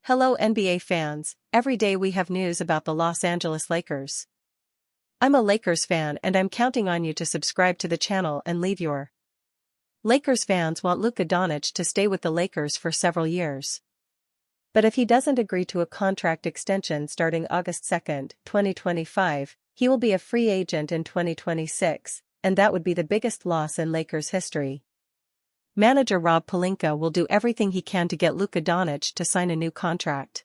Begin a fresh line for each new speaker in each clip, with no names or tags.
Hello NBA fans, every day we have news about the Los Angeles Lakers. I'm a Lakers fan and I'm counting on you to subscribe to the channel and leave your. Lakers fans want Luka Doncic to stay with the Lakers for several years. But if he doesn't agree to a contract extension starting August 2, 2025, he will be a free agent in 2026, and that would be the biggest loss in Lakers history. Manager Rob Pelinka will do everything he can to get Luka Doncic to sign a new contract.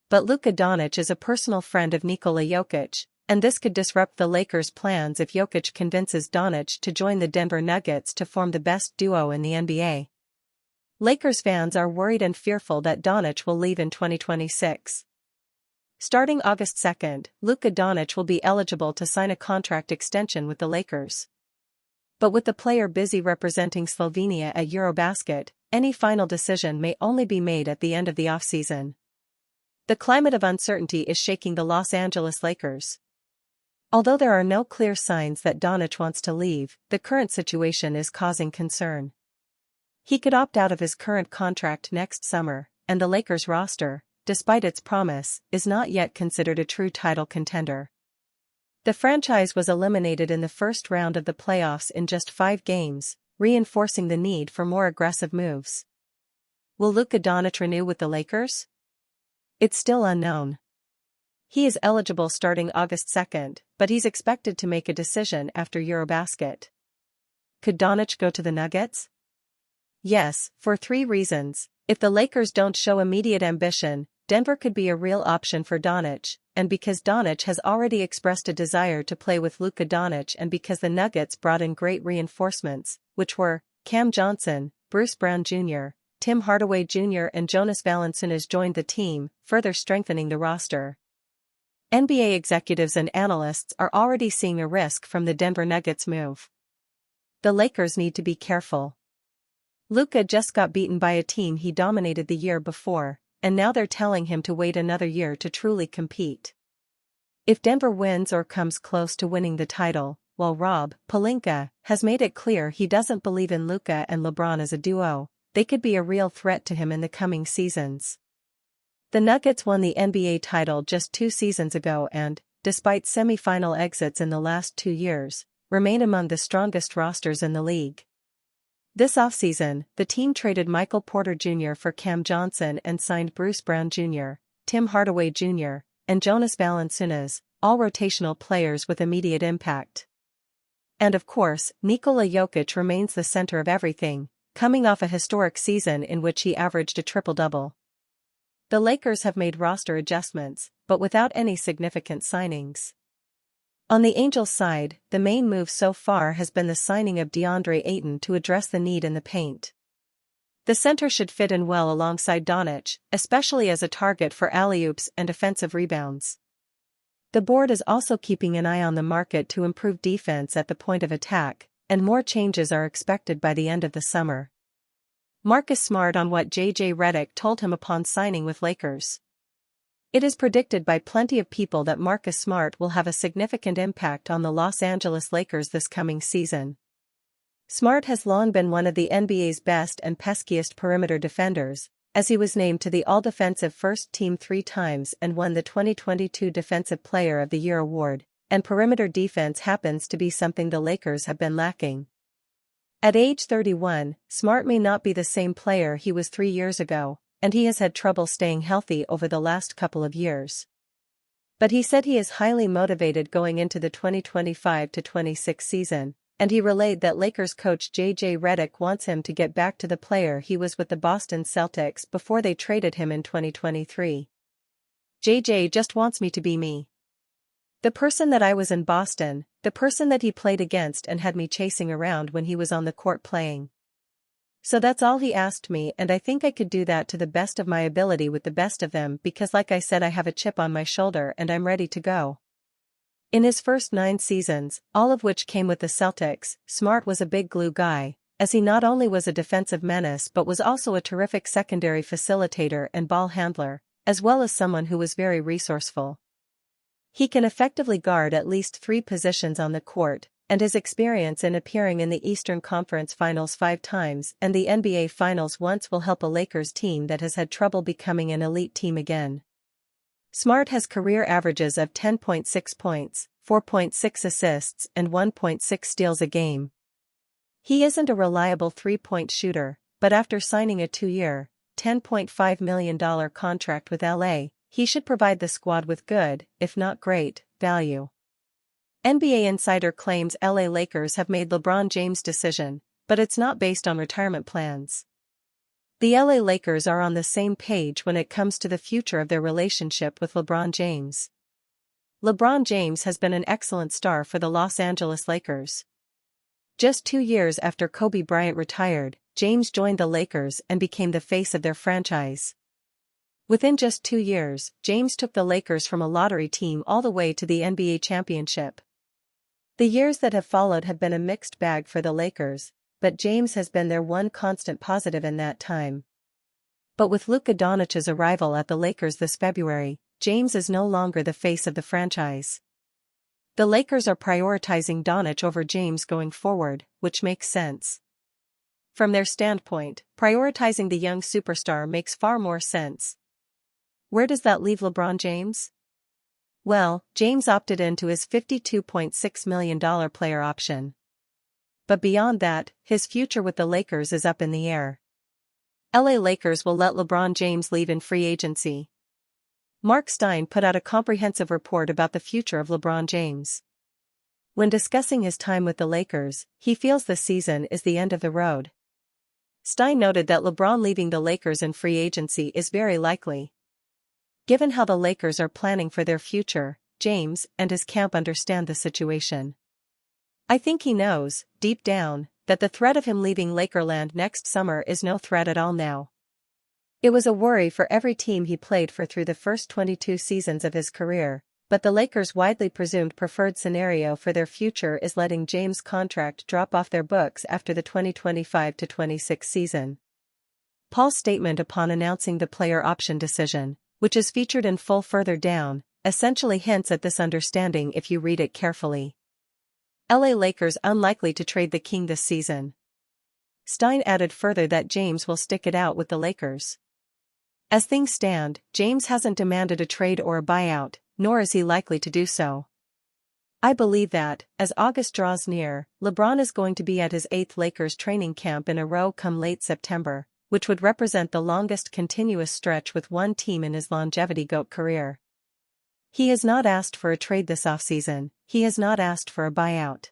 But Luka Doncic is a personal friend of Nikola Jokic, and this could disrupt the Lakers' plans if Jokic convinces Doncic to join the Denver Nuggets to form the best duo in the NBA. Lakers fans are worried and fearful that Doncic will leave in 2026. Starting August 2, Luka Doncic will be eligible to sign a contract extension with the Lakers. But with the player busy representing Slovenia at Eurobasket, any final decision may only be made at the end of the offseason. The climate of uncertainty is shaking the Los Angeles Lakers. Although there are no clear signs that Doncic wants to leave, the current situation is causing concern. He could opt out of his current contract next summer, and the Lakers roster, despite its promise, is not yet considered a true title contender. The franchise was eliminated in the first round of the playoffs in just 5 games, reinforcing the need for more aggressive moves. Will Luka Doncic renew with the Lakers? It's still unknown. He is eligible starting August 2, but he's expected to make a decision after Eurobasket. Could Doncic go to the Nuggets? Yes, for 3 reasons. If the Lakers don't show immediate ambition, Denver could be a real option for Doncic, and because Doncic has already expressed a desire to play with Luka Doncic, and because the Nuggets brought in great reinforcements, which were Cam Johnson, Bruce Brown Jr., Tim Hardaway Jr. and Jonas Valanciunas joined the team, further strengthening the roster. NBA executives and analysts are already seeing a risk from the Denver Nuggets move. The Lakers need to be careful. Luka just got beaten by a team he dominated the year before, and now they're telling him to wait another year to truly compete. If Denver wins or comes close to winning the title, while Rob Pelinka has made it clear he doesn't believe in Luka and LeBron as a duo, they could be a real threat to him in the coming seasons. The Nuggets won the NBA title just 2 seasons ago and, despite semi-final exits in the last 2 years, remain among the strongest rosters in the league. This offseason, the team traded Michael Porter Jr. for Cam Johnson and signed Bruce Brown Jr., Tim Hardaway Jr., and Jonas Valanciunas, all rotational players with immediate impact. And of course, Nikola Jokic remains the center of everything, coming off a historic season in which he averaged a triple-double. The Lakers have made roster adjustments, but without any significant signings. On the Angels' side, the main move so far has been the signing of DeAndre Ayton to address the need in the paint. The center should fit in well alongside Doncic, especially as a target for alley-oops and offensive rebounds. The board is also keeping an eye on the market to improve defense at the point of attack, and more changes are expected by the end of the summer. Marcus Smart on what J.J. Redick told him upon signing with Lakers. It is predicted by plenty of people that Marcus Smart will have a significant impact on the Los Angeles Lakers this coming season. Smart has long been one of the NBA's best and peskiest perimeter defenders, as he was named to the All-Defensive First Team 3 times and won the 2022 Defensive Player of the Year award, and perimeter defense happens to be something the Lakers have been lacking. At age 31, Smart may not be the same player he was 3 years ago, and he has had trouble staying healthy over the last couple of years. But he said he is highly motivated going into the 2025-26 season, and he relayed that Lakers coach J.J. Redick wants him to get back to the player he was with the Boston Celtics before they traded him in 2023. J.J. just wants me to be me. The person that I was in Boston, the person that he played against and had me chasing around when he was on the court playing. So that's all he asked me, and I think I could do that to the best of my ability with the best of them because like I said I have a chip on my shoulder and I'm ready to go. In his first 9 seasons, all of which came with the Celtics, Smart was a big glue guy, as he not only was a defensive menace but was also a terrific secondary facilitator and ball handler, as well as someone who was very resourceful. He can effectively guard at least 3 positions on the court, and his experience in appearing in the Eastern Conference Finals 5 times and the NBA Finals once will help a Lakers team that has had trouble becoming an elite team again. Smart has career averages of 10.6 points, 4.6 assists and 1.6 steals a game. He isn't a reliable three-point shooter, but after signing a 2-year, $10.5 million contract with LA, he should provide the squad with good, if not great, value. NBA Insider claims LA Lakers have made LeBron James' decision, but it's not based on retirement plans. The LA Lakers are on the same page when it comes to the future of their relationship with LeBron James. LeBron James has been an excellent star for the Los Angeles Lakers. Just 2 years after Kobe Bryant retired, James joined the Lakers and became the face of their franchise. Within just 2 years, James took the Lakers from a lottery team all the way to the NBA championship. The years that have followed have been a mixed bag for the Lakers, but James has been their one constant positive in that time. But with Luka Doncic's arrival at the Lakers this February, James is no longer the face of the franchise. The Lakers are prioritizing Doncic over James going forward, which makes sense. From their standpoint, prioritizing the young superstar makes far more sense. Where does that leave LeBron James? Well, James opted into his $52.6 million player option. But beyond that, his future with the Lakers is up in the air. LA Lakers will let LeBron James leave in free agency. Mark Stein put out a comprehensive report about the future of LeBron James. When discussing his time with the Lakers, he feels the season is the end of the road. Stein noted that LeBron leaving the Lakers in free agency is very likely. Given how the Lakers are planning for their future, James and his camp understand the situation. I think he knows, deep down, that the threat of him leaving Lakerland next summer is no threat at all now. It was a worry for every team he played for through the first 22 seasons of his career, but the Lakers' widely presumed preferred scenario for their future is letting James' contract drop off their books after the 2025-26 season. Paul's statement upon announcing the player option decision, which is featured in full further down, essentially hints at this understanding if you read it carefully. LA Lakers unlikely to trade the King this season. Stein added further that James will stick it out with the Lakers. As things stand, James hasn't demanded a trade or a buyout, nor is he likely to do so. I believe that, as August draws near, LeBron is going to be at his 8th Lakers training camp in a row come late September, which would represent the longest continuous stretch with one team in his longevity GOAT career. He has not asked for a trade this offseason, he has not asked for a buyout.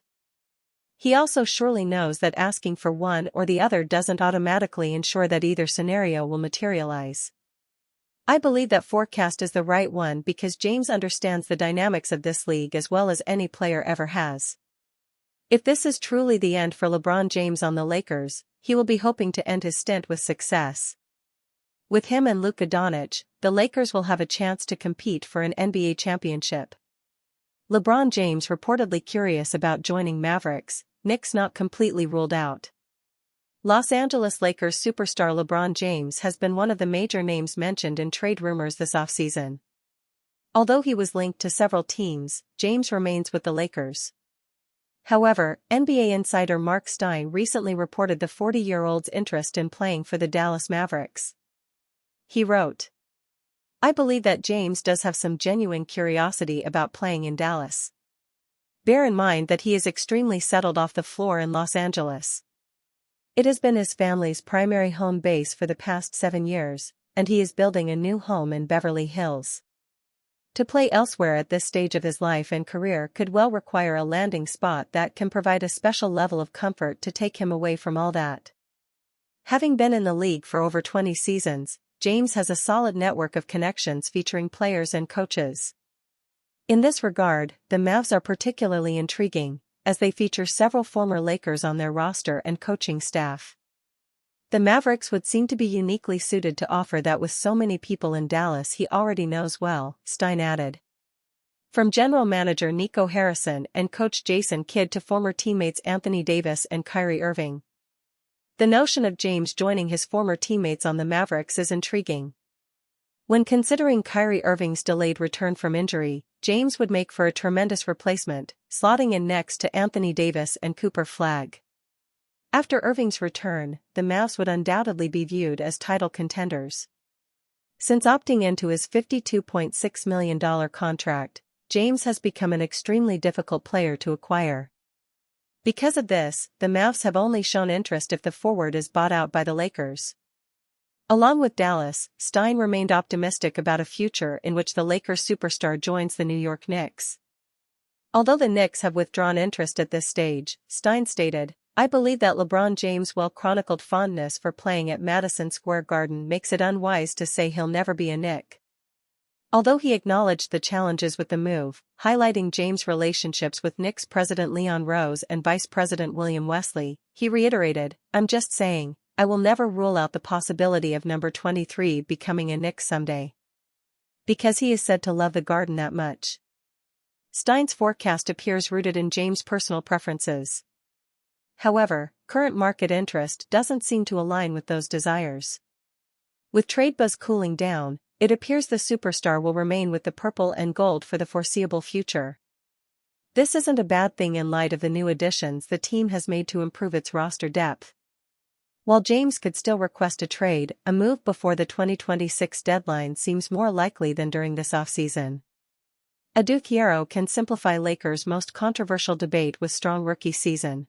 He also surely knows that asking for one or the other doesn't automatically ensure that either scenario will materialize. I believe that forecast is the right one because James understands the dynamics of this league as well as any player ever has. If this is truly the end for LeBron James on the Lakers, he will be hoping to end his stint with success. With him and Luka Doncic, the Lakers will have a chance to compete for an NBA championship. LeBron James reportedly curious about joining Mavericks, Knicks not completely ruled out. Los Angeles Lakers superstar LeBron James has been one of the major names mentioned in trade rumors this offseason. Although he was linked to several teams, James remains with the Lakers. However, NBA insider Mark Stein recently reported the 40-year-old's interest in playing for the Dallas Mavericks. He wrote, "I believe that James does have some genuine curiosity about playing in Dallas. Bear in mind that he is extremely settled off the floor in Los Angeles. It has been his family's primary home base for the past 7 years, and he is building a new home in Beverly Hills. To play elsewhere at this stage of his life and career could well require a landing spot that can provide a special level of comfort to take him away from all that." Having been in the league for over 20 seasons, James has a solid network of connections featuring players and coaches. In this regard, the Mavs are particularly intriguing, as they feature several former Lakers on their roster and coaching staff. The Mavericks would seem to be uniquely suited to offer that with so many people in Dallas he already knows well, Stein added. From general manager Nico Harrison and coach Jason Kidd to former teammates Anthony Davis and Kyrie Irving. The notion of James joining his former teammates on the Mavericks is intriguing. When considering Kyrie Irving's delayed return from injury, James would make for a tremendous replacement, slotting in next to Anthony Davis and Cooper Flagg. After Irving's return, the Mavs would undoubtedly be viewed as title contenders. Since opting into his $52.6 million contract, James has become an extremely difficult player to acquire. Because of this, the Mavs have only shown interest if the forward is bought out by the Lakers. Along with Dallas, Stein remained optimistic about a future in which the Lakers superstar joins the New York Knicks. Although the Knicks have withdrawn interest at this stage, Stein stated, "I believe that LeBron James' well-chronicled fondness for playing at Madison Square Garden makes it unwise to say he'll never be a Knick." Although he acknowledged the challenges with the move, highlighting James' relationships with Knicks president Leon Rose and vice president William Wesley, he reiterated, "I'm just saying, I will never rule out the possibility of number 23 becoming a Knick someday. Because he is said to love the Garden that much." Stein's forecast appears rooted in James' personal preferences. However, current market interest doesn't seem to align with those desires. With trade buzz cooling down, it appears the superstar will remain with the purple and gold for the foreseeable future. This isn't a bad thing in light of the new additions the team has made to improve its roster depth. While James could still request a trade, a move before the 2026 deadline seems more likely than during this offseason. Adou Thiero can simplify Lakers' most controversial debate with strong rookie season.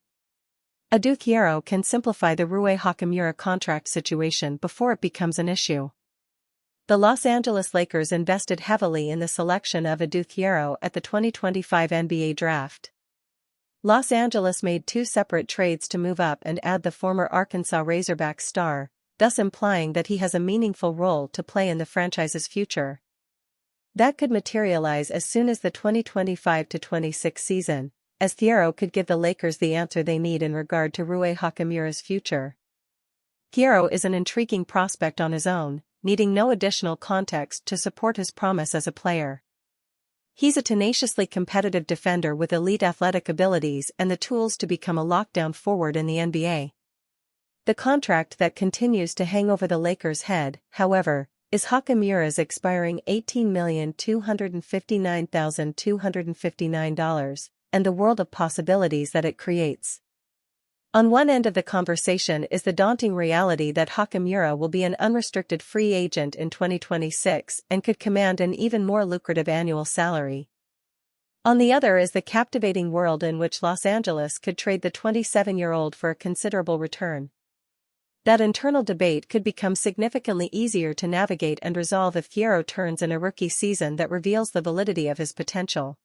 Adou Thiero can simplify the Rui Hachimura contract situation before it becomes an issue. The Los Angeles Lakers invested heavily in the selection of Adou Thiero at the 2025 NBA Draft. Los Angeles made 2 separate trades to move up and add the former Arkansas Razorback star, thus implying that he has a meaningful role to play in the franchise's future. That could materialize as soon as the 2025-26 season, as Thiero could give the Lakers the answer they need in regard to Rui Hachimura's future. Thiero is an intriguing prospect on his own, needing no additional context to support his promise as a player. He's a tenaciously competitive defender with elite athletic abilities and the tools to become a lockdown forward in the NBA. The contract that continues to hang over the Lakers' head, however, is Hachimura's expiring $18,259,259, and the world of possibilities that it creates. On one end of the conversation is the daunting reality that Hachimura will be an unrestricted free agent in 2026 and could command an even more lucrative annual salary. On the other is the captivating world in which Los Angeles could trade the 27-year-old for a considerable return. That internal debate could become significantly easier to navigate and resolve if Thiero turns in a rookie season that reveals the validity of his potential.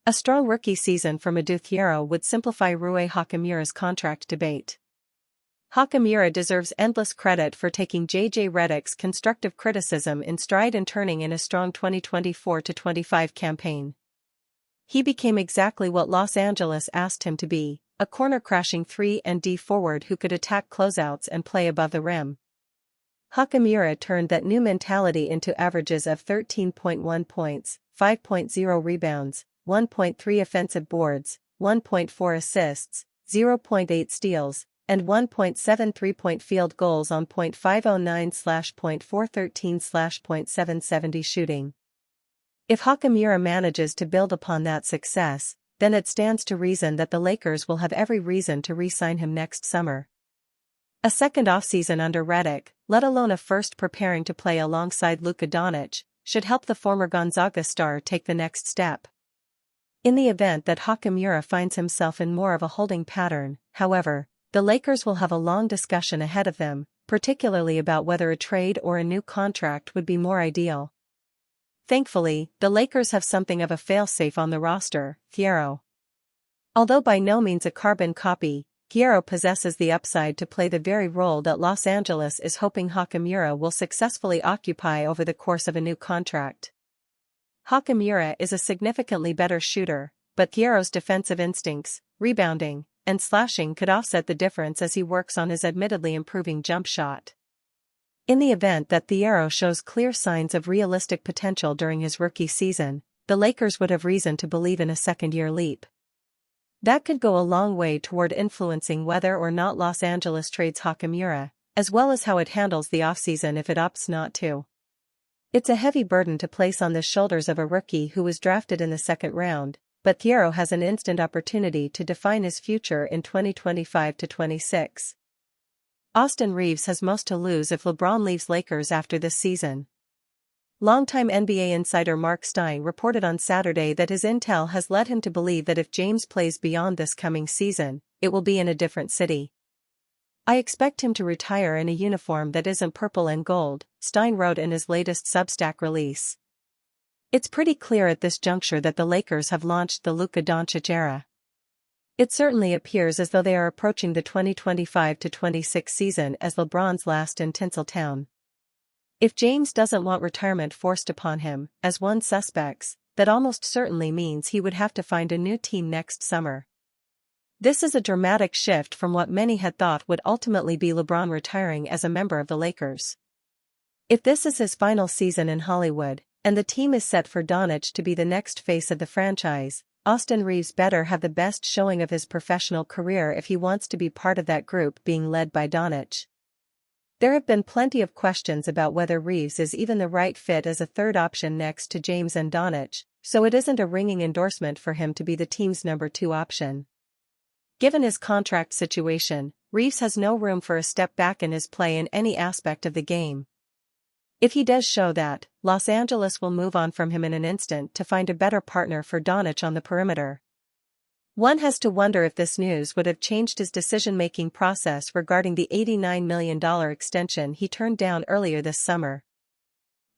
A strong rookie season from Adou Thiero would simplify Rui Hachimura's contract debate. Hachimura deserves endless credit for taking J.J. Redick's constructive criticism in stride and turning in a strong 2024-25 campaign. He became exactly what Los Angeles asked him to be, a corner-crashing 3-and-D forward who could attack closeouts and play above the rim. Hachimura turned that new mentality into averages of 13.1 points, 5.0 rebounds, 1.3 offensive boards, 1.4 assists, 0.8 steals, and 1.7 three-point field goals on .509/.413/.770 shooting. If Hachimura manages to build upon that success, then it stands to reason that the Lakers will have every reason to re-sign him next summer. A second offseason under Redick, let alone a first preparing to play alongside Luka Doncic, should help the former Gonzaga star take the next step. In the event that Hachimura finds himself in more of a holding pattern, however, the Lakers will have a long discussion ahead of them, particularly about whether a trade or a new contract would be more ideal. Thankfully, the Lakers have something of a failsafe on the roster, Thiero. Although by no means a carbon copy, Thiero possesses the upside to play the very role that Los Angeles is hoping Hachimura will successfully occupy over the course of a new contract. Hachimura is a significantly better shooter, but Thiero's defensive instincts, rebounding, and slashing could offset the difference as he works on his admittedly improving jump shot. In the event that Thiero shows clear signs of realistic potential during his rookie season, the Lakers would have reason to believe in a second-year leap. That could go a long way toward influencing whether or not Los Angeles trades Hachimura, as well as how it handles the offseason if it opts not to. It's a heavy burden to place on the shoulders of a rookie who was drafted in the second round, but Thiero has an instant opportunity to define his future in 2025-26. Austin Reaves has most to lose if LeBron leaves Lakers after this season. Longtime NBA insider Mark Stein reported on Saturday that his intel has led him to believe that if James plays beyond this coming season, it will be in a different city. "I expect him to retire in a uniform that isn't purple and gold," Stein wrote in his latest Substack release. It's pretty clear at this juncture that the Lakers have launched the Luka Doncic era. It certainly appears as though they are approaching the 2025-26 season as LeBron's last in Tinseltown. If James doesn't want retirement forced upon him, as one suspects, that almost certainly means he would have to find a new team next summer. This is a dramatic shift from what many had thought would ultimately be LeBron retiring as a member of the Lakers. If this is his final season in Hollywood, and the team is set for Doncic to be the next face of the franchise, Austin Reaves better have the best showing of his professional career if he wants to be part of that group being led by Doncic. There have been plenty of questions about whether Reaves is even the right fit as a third option next to James and Doncic, so it isn't a ringing endorsement for him to be the team's number 2 option. Given his contract situation, Reaves has no room for a step back in his play in any aspect of the game. If he does show that, Los Angeles will move on from him in an instant to find a better partner for Doncic on the perimeter. One has to wonder if this news would have changed his decision-making process regarding the $89 million extension he turned down earlier this summer.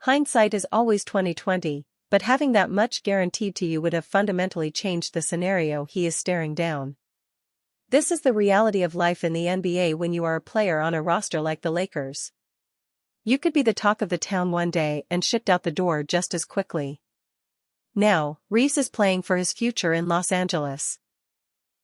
Hindsight is always 20/20, but having that much guaranteed to you would have fundamentally changed the scenario he is staring down. This is the reality of life in the NBA when you are a player on a roster like the Lakers. You could be the talk of the town one day and shipped out the door just as quickly. Now, Reaves is playing for his future in Los Angeles.